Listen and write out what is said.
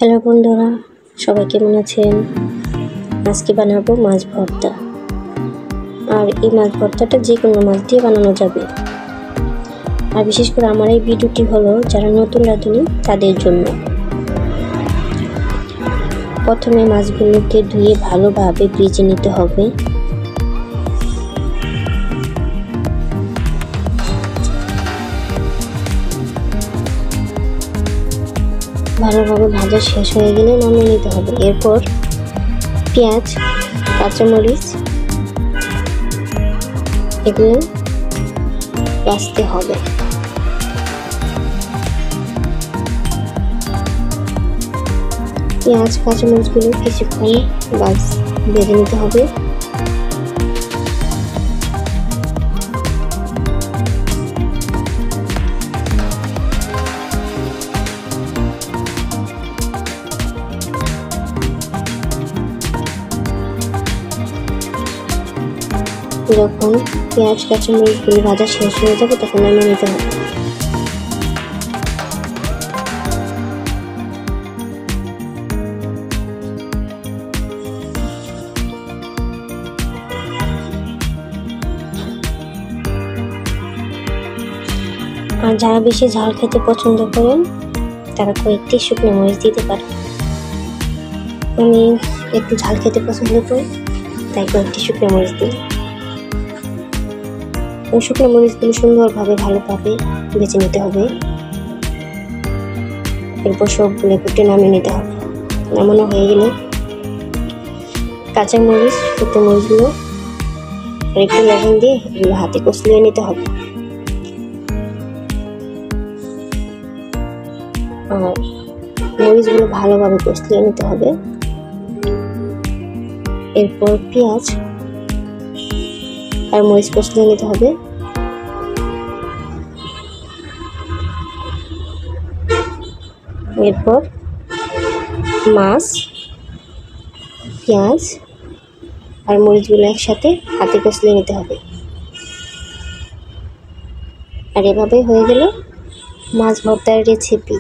Hello বন্ধুরা, সবাই কেমন আছেন? আজকে বানাবো মাছ ভর্তা। আর এই মাছ ভর্তাটা যে কোনো মাছ দিয়ে বানানো যাবে। আর বিশেষ করে আমার এই ভিডিওটি হলো যারা নতুন রাঁধুনি তাদের জন্য। প্রথমে মাছগুলোকে ধুয়ে ভালোভাবে ভেজে নিতে হবে। ভালোভাবে ভাজা শেষ হয়ে গেলে নামিয়ে নিতে হবে। এরপর পেঁয়াজ, কাঁচামরিচ এগুলো ভাজতে হবে। পেঁয়াজ কাঁচামরিচগুলো কিছুক্ষণ ভেজে নিতে হবে। যখন পেঁয়াজ কাঁচামরিচগুলো ভাজা শেষ হয়ে যাবে তখন নামিয়ে নিতে হবে। আর যারা বেশি ঝাল খেতে পছন্দ করেন তারা কয়েকটি শুকনো মরিচ দিতে পারে। আমি একটু ঝাল খেতে পছন্দ করি, তাই কয়েকটি শুকনো মরিচ দিই। ওই শুকনো মরিচগুলো সুন্দরভাবে ভালোভাবে ভেজে নিতে হবে। এরপর সবগুলো একটু নামিয়ে নিতে হবে। নামানো হয়ে গেলে কাঁচা মরিচ, শুকনো মরিচগুলো আর একটু লবণ দিয়ে এগুলো হাতে কষলিয়ে নিতে হবে। আর মরিচগুলো ভালোভাবে কষলিয়ে নিতে হবে। এরপর পেঁয়াজ আর মরিচ কষলিয়ে নিতে হবে। এরপর মাছ, পেঁয়াজ আর মরিচগুলো একসাথে হাতে কষলিয়ে নিতে হবে। আর এভাবে হয়ে গেল মাছ ভর্তার রেসিপি।